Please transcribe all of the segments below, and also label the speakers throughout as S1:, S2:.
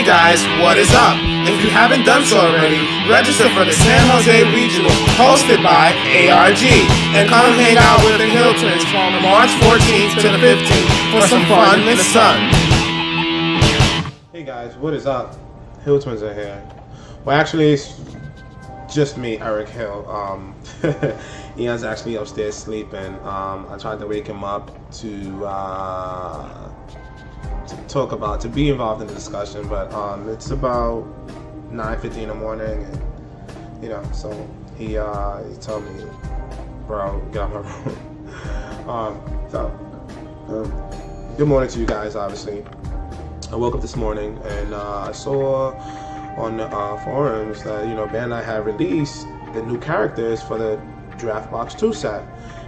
S1: guys, what is up? If you haven't done so already, register for the San Jose Regional hosted by ARG and come hang out with the Hill Twins from March 14th to the 15th for some fun in the sun.
S2: Hey guys, what is up? Hill Twins are here. Well, actually, it's just me, Eric Hill. Ian's actually upstairs sleeping. I tried to wake him up to be involved in the discussion, but it's about 9:50 in the morning, and so he told me, bro, get out of my room. Good morning to you guys. Obviously, I woke up this morning and I saw on the forums that Bandai had released the new characters for the Draft Box 2 set.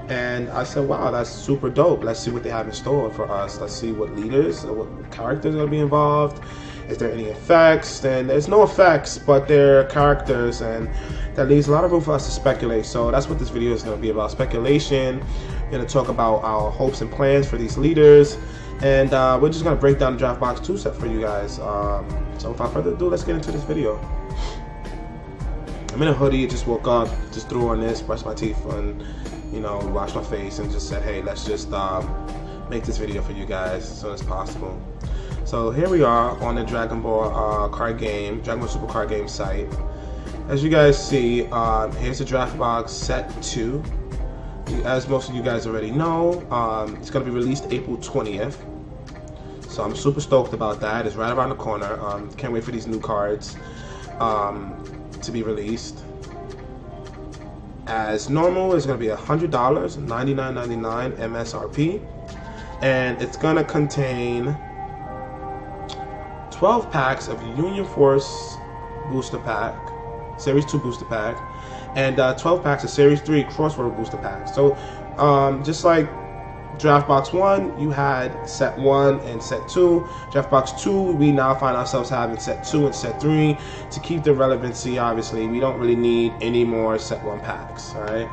S2: And I said, wow, that's super dope. Let's see what they have in store for us. Let's see what leaders, what characters are going to be involved. Is there any effects? And there's no effects, but they're characters, and that leaves a lot of room for us to speculate. So that's what this video is going to be about, speculation. We're going to talk about our hopes and plans for these leaders. And we're just going to break down the Draft Box 2 set for you guys. So without further ado, let's get into this video. I'm in a hoodie, just woke up, just threw on this, brushed my teeth, and washed my face, and just said, hey, let's just make this video for you guys as soon as possible. So here we are on the Dragon Ball Dragon Ball Super card game site. As you guys see, here's the Draft Box Set 2. As most of you guys already know, it's going to be released April 20th. So I'm super stoked about that. It's right around the corner. Can't wait for these new cards to be released. As normal, it's going to be $100, $99.99 MSRP, and it's going to contain 12 packs of Union Force Booster Pack, Series 2 Booster Pack, and 12 packs of Series 3 Crossword Booster Pack. So just like Draft Box 1, you had Set 1 and Set 2. Draft Box 2, we now find ourselves having Set 2 and Set 3. To keep the relevancy, obviously, we don't really need any more Set 1 packs, alright?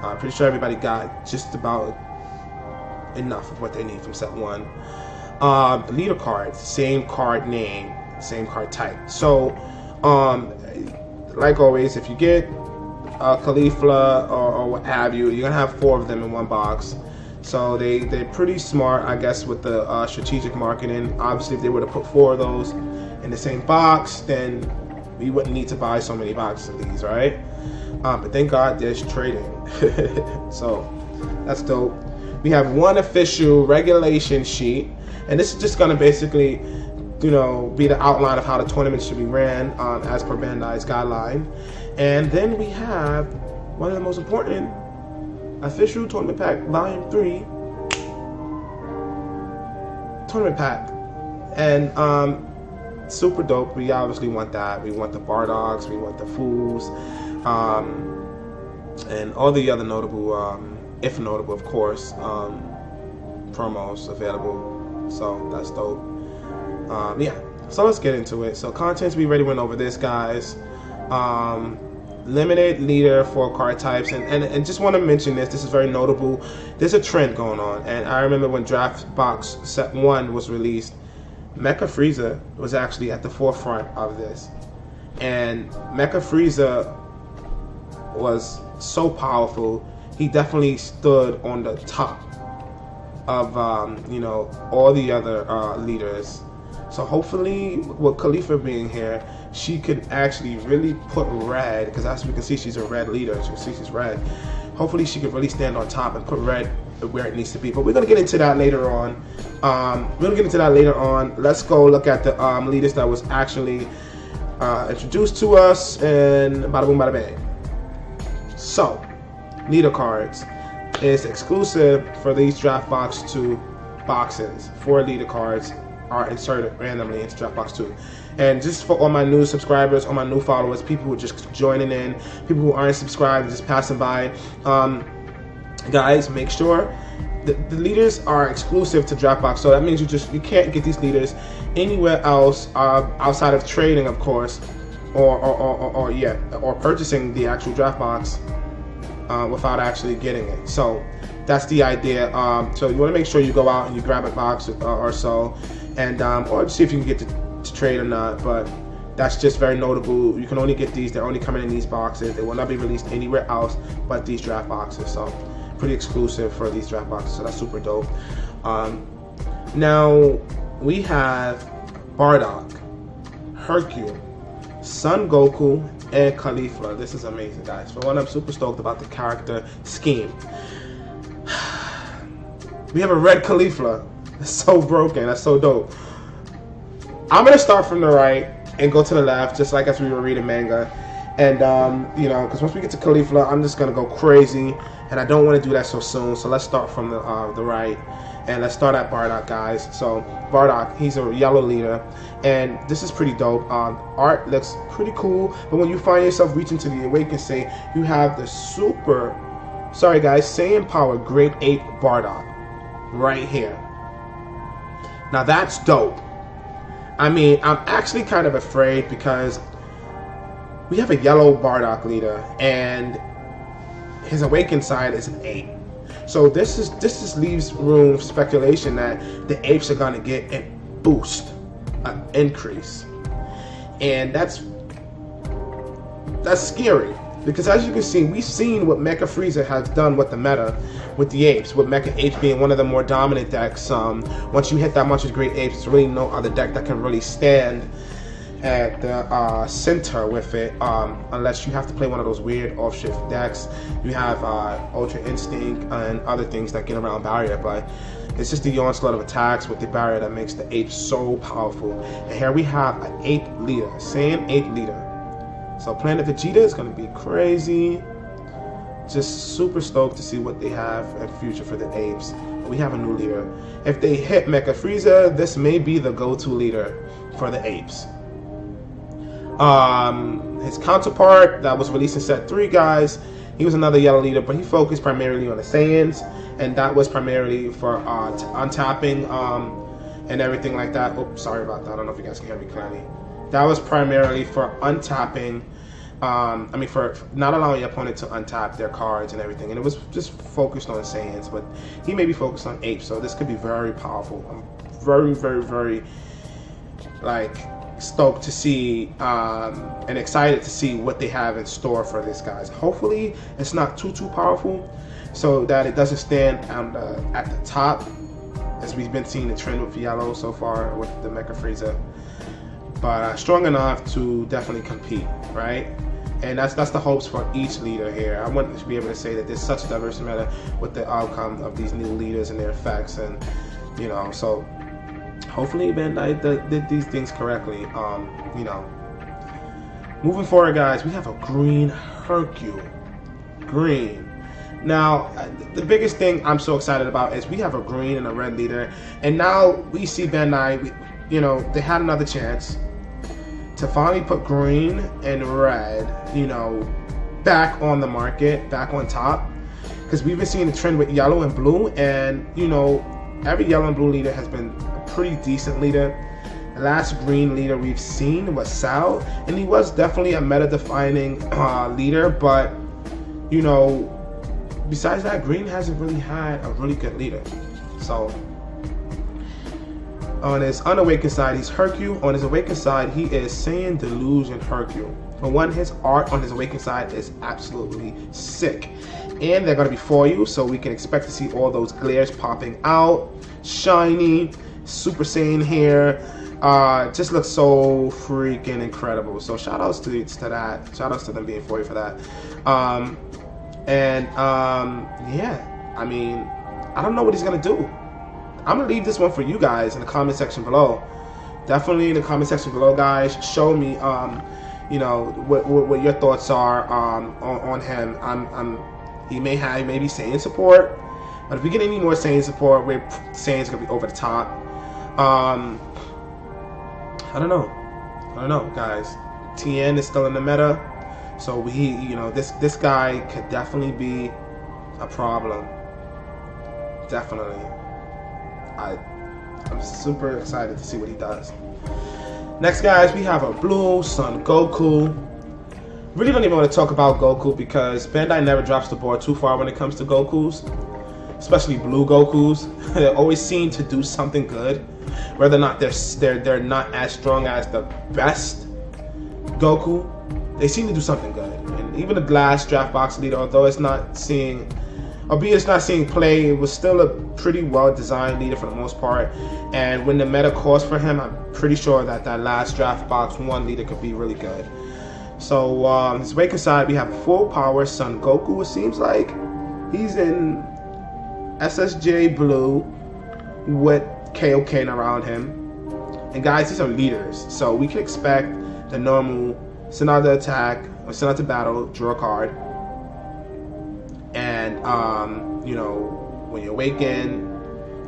S2: I'm pretty sure everybody got just about enough of what they need from Set 1. Leader cards, same card name, same card type. So, like always, if you get Khalifa or what have you, you're going to have 4 of them in one box. So they're pretty smart, I guess, with the strategic marketing. Obviously, if they were to put 4 of those in the same box, then we wouldn't need to buy so many boxes of these, right? But thank God there's trading. So that's dope. We have one official regulation sheet, and this is just going to basically, be the outline of how the tournament should be ran as per Bandai's guideline. And then we have one of the most important official tournament pack, volume 3 tournament pack, and super dope. We obviously want that. We want the Bardogs, we want the Fools, and all the other notable, if notable, of course, promos available. So that's dope. Yeah. So let's get into it. So contents, we already went over this, guys. Limited leader for card types, and just want to mention this is very notable. There's a trend going on, and I remember when Draft Box Set 1 was released, Mecha Frieza was actually at the forefront of this, and Mecha Frieza was so powerful. He definitely stood on the top of all the other leaders. So hopefully, with Khalifa being here, she could actually really put red, because as we can see, she's a red leader. You can see she's red. Hopefully, she could really stand on top and put red where it needs to be. But we're going to get into that later on. Let's go look at the leaders that was actually introduced to us, and bada boom, bada bang. So, leader cards is exclusive for these Draft Box 2 boxes. 4 leader cards are inserted randomly into Draft Box 2. And just for all my new subscribers, all my new followers, people who are just joining in, people who aren't subscribed, just passing by, guys, make sure the leaders are exclusive to Draft Box. So that means you can't get these leaders anywhere else outside of trading, of course, or purchasing the actual Draft Box without actually getting it. So that's the idea. So you want to make sure you go out and you grab a box or so, and or see if you can get to trade or not, but that's just very notable. You can only get these. They're only coming in these boxes. They will not be released anywhere else but these draft boxes. So pretty exclusive for these draft boxes. So that's super dope. Now we have Bardock, Hercule, Son Goku, and Caulifla. This is amazing, guys. For one, I'm super stoked about the character scheme. We have a red Caulifla. That's so broken. That's so dope. I'm gonna start from the right and go to the left, just like as we were reading manga. And you know, because once we get to Caulifla, I'm just gonna go crazy, and I don't want to do that so soon. So let's start from the right, and let's start at Bardock, guys. So Bardock, he's a yellow leader, and this is pretty dope. Art looks pretty cool, but when you find yourself reaching to the Awakened State, you have the Saiyan Power Grade 8 Bardock right here. Now that's dope. I mean, I'm actually kind of afraid because we have a yellow Bardock leader, and his awakened side is an 8. So this just leaves room for speculation that the apes are gonna get a boost, an increase, and that's scary because as you can see, we've seen what Mecha Frieza has done with the meta, with the apes, with Mecha Apes being one of the more dominant decks. Once you hit that much with Great Apes, there's really no other deck that can really stand at the center with it, unless you have to play one of those weird off-shift decks. You have Ultra Instinct and other things that get around barrier, but it's just the onslaught of attacks with the barrier that makes the apes so powerful. And here we have an 8 leader, Saiyan 8 leader. So Planet Vegeta is going to be crazy. Just super stoked to see what they have in future for the apes. We have a new leader. If they hit Mecha Frieza, this may be the go-to leader for the apes. His counterpart that was released in set 3, guys, he was another yellow leader, but he focused primarily on the Saiyans, and that was primarily for untapping and everything like that. Oops, sorry about that. I don't know if you guys can hear me clearly. That was primarily for untapping. I mean, for not allowing your opponent to untap their cards and everything, and it was just focused on Saiyans, but he may be focused on apes, so this could be very powerful. I'm very, very, very like stoked to see and excited to see what they have in store for this, guys. Hopefully it's not too powerful so that it doesn't stand at the top, as we've been seeing the trend with yellow so far with the Mecha Frieza, but strong enough to definitely compete, right? And that's the hopes for each leader here. I want to be able to say that there's such a diverse meta with the outcome of these new leaders and their effects, and you know, so hopefully Bandai did these things correctly. You know, moving forward, guys, we have a green Hercule. Green. Now, the biggest thing I'm so excited about is we have a green and a red leader, and now we see Bandai, you know, they had another chance to finally put green and red, you know, back on the market, back on top, because we've been seeing the trend with yellow and blue, and you know, every yellow and blue leader has been a pretty decent leader. The last green leader we've seen was Sal, and he was definitely a meta-defining leader, but you know, besides that, green hasn't really had a really good leader. So on his unawakened side, he's Hercule. On his awakened side, he is Saiyan Delusion Hercule. For one, his art on his awakened side is absolutely sick. And they're going to be for you, so we can expect to see all those glares popping out. Shiny, Super Saiyan hair. Just looks so freaking incredible. So shout outs to that. Shout outs to them being for you for that. Yeah, I mean, I don't know what he's going to do. I'm going to leave this one for you guys in the comment section below. Definitely in the comment section below, guys. Show me, you know, what your thoughts are on him. He may be Saiyan support, but if we get any more Saiyan support, we're Saiyan's going to be over the top. I don't know, guys. TN is still in the meta, so you know, this guy could definitely be a problem. Definitely. I'm super excited to see what he does. Next, guys, we have a blue Son Goku. Really don't even want to talk about Goku because Bandai never drops the ball too far when it comes to Gokus. especially blue Gokus, they always seem to do something good. Whether or not they're not as strong as the best Goku, they seem to do something good. And even the last draft box leader, albeit it's not seeing play, it was still a pretty well designed leader for the most part. And when the meta calls for him, I'm pretty sure that last draft box 1 leader could be really good. So his Awakened side, we have full power Son Goku. It seems like he's in SSJ blue with Kaioken around him. And guys, these are leaders, so we can expect the normal send out the attack or send out the battle, draw a card. And you know, when you awaken,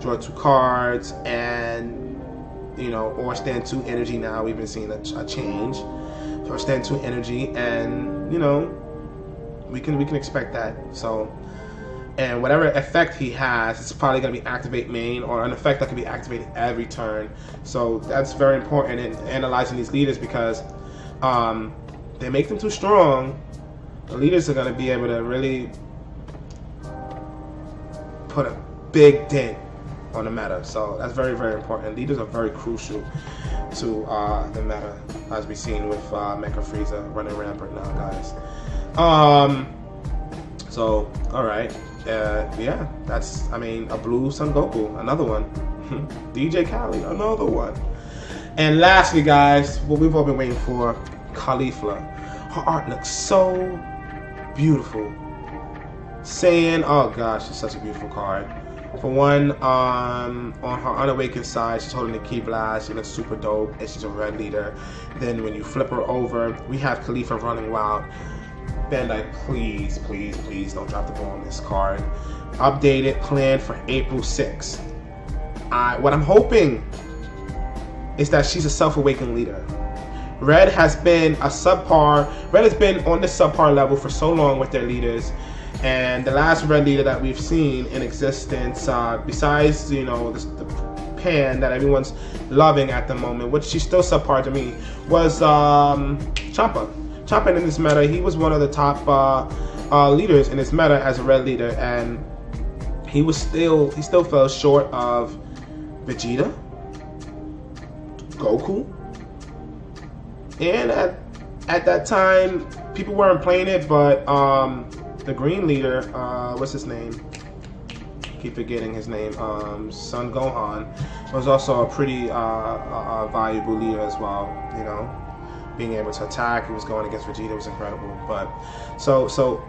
S2: draw 2 cards, and you know, or stand 2 energy. Now we've been seeing a change, or stand 2 energy, and you know, we can expect that. So, and whatever effect he has, it's probably going to be activate main, or an effect that can be activated every turn. So that's very important in analyzing these leaders, because they make them too strong. The leaders are going to be able to really put a big dent on the meta. So that's very, very important. Leaders are very crucial to the meta, as we've seen with Mecha Frieza running rampant now, guys. So, alright. Yeah, that's, I mean, a blue Son Goku, another one. DJ Kali, another one. And lastly, guys, what we've all been waiting for, Caulifla. Her art looks so beautiful. Saiyan, oh gosh, it's such a beautiful card. For one, on her unawakened side, she's holding the Ki Blast. She looks super dope, and she's a red leader. Then when you flip her over, we have Caulifla running wild. Bandai, please, please, please don't drop the ball on this card. Updated, planned for April 6th. What I'm hoping is that she's a self-awakened leader. Red has been on this subpar level for so long with their leaders. And the last red leader that we've seen in existence, besides, you know, the Pan that everyone's loving at the moment, which she's still subpar to me, was Champa. Champa in this meta, he was one of the top leaders in this meta as a red leader, and he still fell short of Vegeta, Goku, and at that time people weren't playing it, but the green leader, what's his name? Keep forgetting his name. Son Gohan was also a pretty valuable leader as well. You know, being able to attack, he was going against Vegeta, was incredible. But so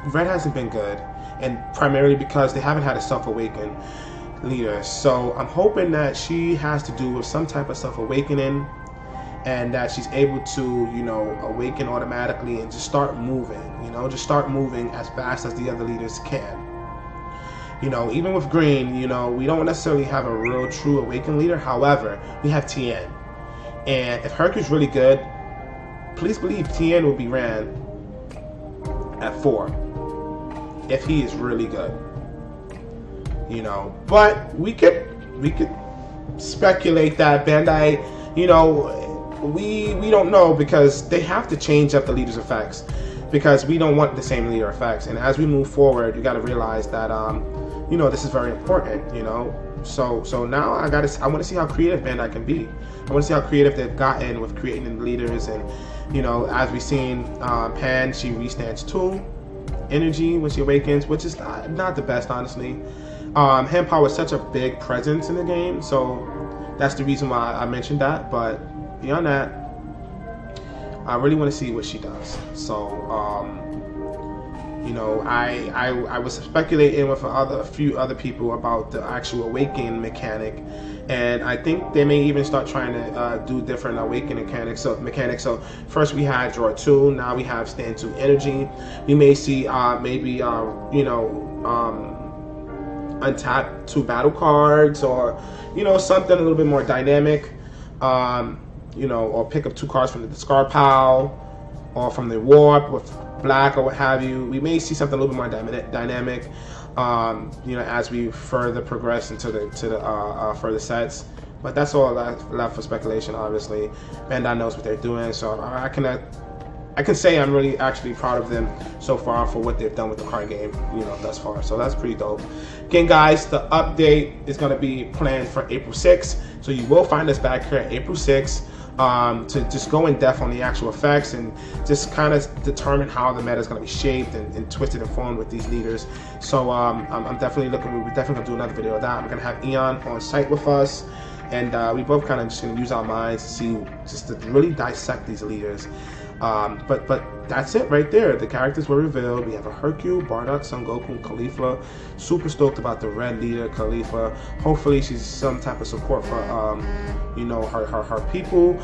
S2: Red hasn't been good, and primarily because they haven't had a self-awakened leader. So I'm hoping that she has to do with some type of self-awakening, and that she's able to, you know, awaken automatically and just start moving, you know, just start moving as fast as the other leaders can. You know, even with green, you know, we don't necessarily have a real true awakened leader. However, we have Tien. And if Hercule's really good, please believe Tien will be ran at 4. If he is really good. You know, but we could speculate that Bandai, you know, we don't know, because they have to change up the leader's effects, because we don't want the same leader effects. And as we move forward, you got to realize that you know, this is very important, you know. So now I want to see how creative Bandai can be. I want to see how creative they've gotten with creating the leaders. And you know, as we've seen, Pan, she restands 2 energy when she awakens, which is not the best, honestly. Hand power is such a big presence in the game, so that's the reason why I mentioned that. But beyond that, I really want to see what she does. So, you know, I was speculating with a few other people about the actual awakening mechanic, and I think they may even start trying to do different awakening mechanics. So first we had draw 2, now we have stand 2 energy. We may see maybe you know, untap 2 battle cards, or you know, something a little bit more dynamic. You know, or pick up 2 cards from the discard pile, or from the warp with black, or what have you. We may see something a little bit more dynamic, you know, as we further progress into the further sets. But that's all left for speculation. Obviously, Bandai knows what they're doing, so I cannot I can say I'm really actually proud of them so far for what they've done with the card game, you know, thus far. So that's pretty dope. Again, guys, the update is going to be planned for April 6th. So you will find us back here April 6th to just go in depth on the actual effects and just kind of determine how the meta is going to be shaped and twisted and formed with these leaders. So I'm definitely we're definitely going to do another video of that. We're going to have Eon on site with us. And we both kind of just going to use our minds to see, just to really dissect these leaders. But that's it right there. The characters were revealed. We have a Hercule, Bardock, Son Goku, and Khalifa. Super stoked about the red leader, Khalifa. Hopefully she's some type of support for, you know, her people.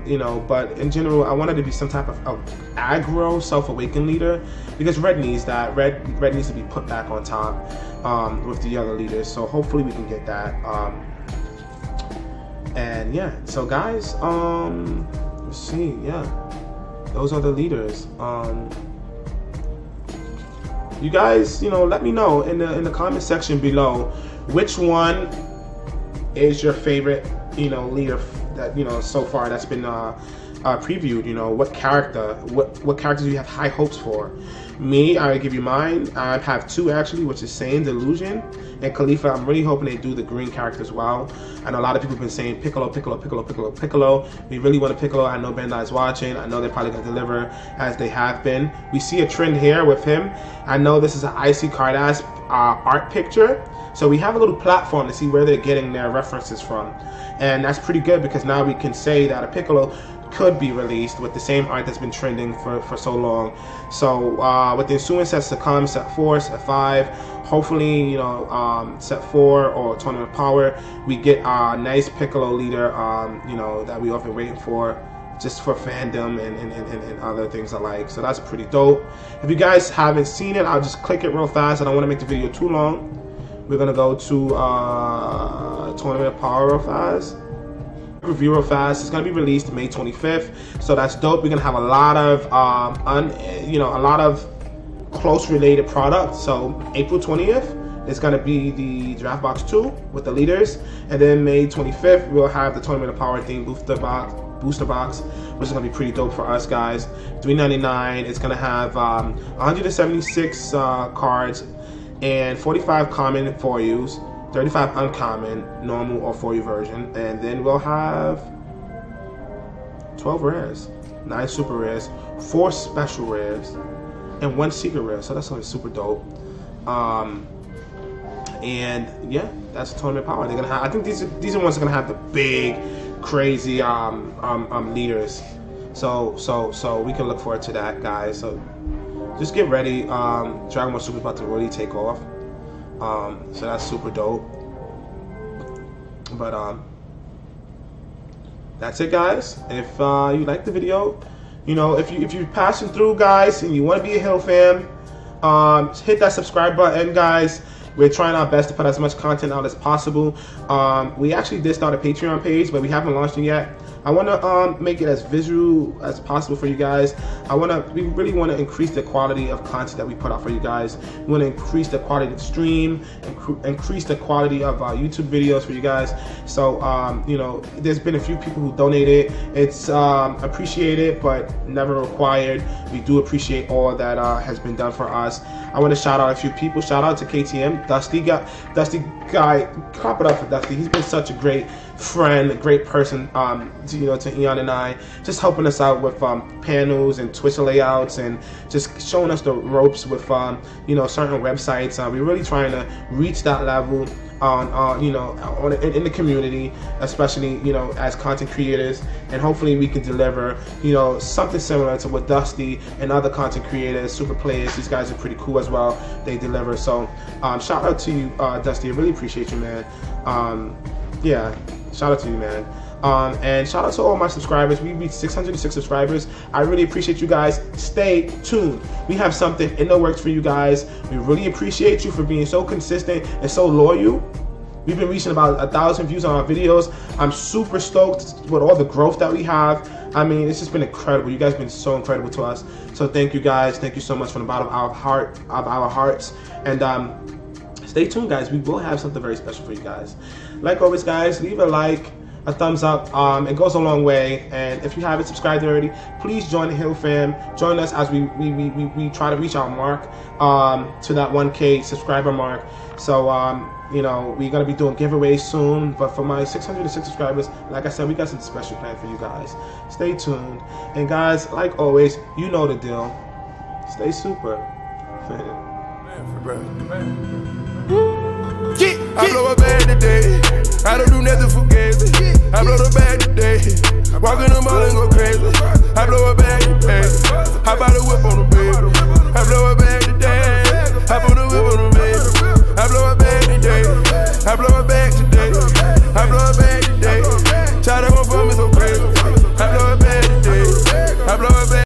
S2: You know, but in general, I wanted to be some type of aggro, self-awakened leader, because red needs that. Red needs to be put back on top with the other leaders. So hopefully we can get that. And yeah, so guys, let's see, yeah, those are the leaders. You guys, you know, let me know in the comment section below which one is your favorite, you know, leader that, you know, so far that's been previewed. You know, what characters you have high hopes for. Me, I give you mine. I have two actually, which is Saiyan, Delusion, and Khalifa. I'm really hoping they do the green character as well. I know a lot of people have been saying Piccolo. We really want a Piccolo. I know Bandai's watching. I know they're probably going to deliver as they have been. We see a trend here with him. I know this is an Icy Card-ass art picture. So we have a little platform to see where they're getting their references from. And that's pretty good, because now we can say that a Piccolo could be released with the same art that's been trending for so long. So with the ensuing sets to come, set 4, set 5, hopefully, you know, set 4 or Tournament of Power, we get a nice Piccolo leader, you know, that we've been waiting for, just for fandom and other things alike. So that's pretty dope. If you guys haven't seen it, I'll just click it real fast. I don't want to make the video too long. We're gonna go to Tournament of Power real fast. Review real fast. It's gonna be released May 25th, so that's dope. We're gonna have a lot of you know, a lot of close related products. So April 20th is gonna be the Draft Box 2 with the leaders, and then May 25th we'll have the Tournament of Power theme booster box, which is gonna be pretty dope for us, guys. $3.99. It's gonna have 176 cards and 45 common for use, 35 uncommon, normal or 4U version, and then we'll have 12 rares, 9 super rares, 4 special rares, and 1 secret rare. So that's gonna be super dope. And yeah, that's Tournament Power. They're gonna have, I think these are ones that are gonna have the big, crazy leaders. So we can look forward to that, guys. So just get ready. Dragon Ball Super is about to really take off. So that's super dope. But that's it, guys. If you like the video, you know, if you're passing through, guys, and you want to be a Hill fan, hit that subscribe button, guys. We're trying our best to put as much content out as possible. We actually did start a Patreon page, but we haven't launched it yet. I want to make it as visual as possible for you guys. We really want to increase the quality of content that we put out for you guys. We want to increase the quality of the stream, increase the quality of YouTube videos for you guys. So, you know, there's been a few people who donated. It's appreciated, but never required. We do appreciate all that has been done for us. I want to shout out a few people. Shout out to KTM, Dusty guy. Clap it up for Dusty. He's been such a great friend, a great person, you know, to Eon and I, just helping us out with panels and Twitch layouts, and just showing us the ropes with you know, certain websites. We're really trying to reach that level on you know, in the community, especially, you know, as content creators, and hopefully we can deliver, you know, something similar to what Dusty and other content creators, super players, these guys are pretty cool as well, they deliver. So shout out to you, Dusty. I really appreciate you, man. Yeah, shout out to you, man. And shout out to all my subscribers. We reached 606 subscribers. I really appreciate you guys. Stay tuned. We have something in the works for you guys. We really appreciate you for being so consistent and so loyal. We've been reaching about 1,000 views on our videos. I'm super stoked with all the growth that we have. I mean, it's just been incredible. You guys have been so incredible to us. So thank you, guys. Thank you so much from the bottom of our hearts. And stay tuned, guys. We will have something very special for you guys. Like always, guys, leave a like, a thumbs up. It goes a long way. And if you haven't subscribed already, please join the Hill fam. Join us as we try to reach our mark to that 1K subscriber mark. So you know, we're gonna be doing giveaways soon. But for my 606 subscribers, like I said, we got some special plan for you guys. Stay tuned. And guys, like always, you know the deal. Stay super.
S3: I blow a bag today. I don't do nothing for gas. I blow the bag today. Walk in the mall and go crazy. I blow a bag today. I buy the whip on the bed. I blow a bag today. I put the whip on the bed. I blow a bag today. I blow a bag.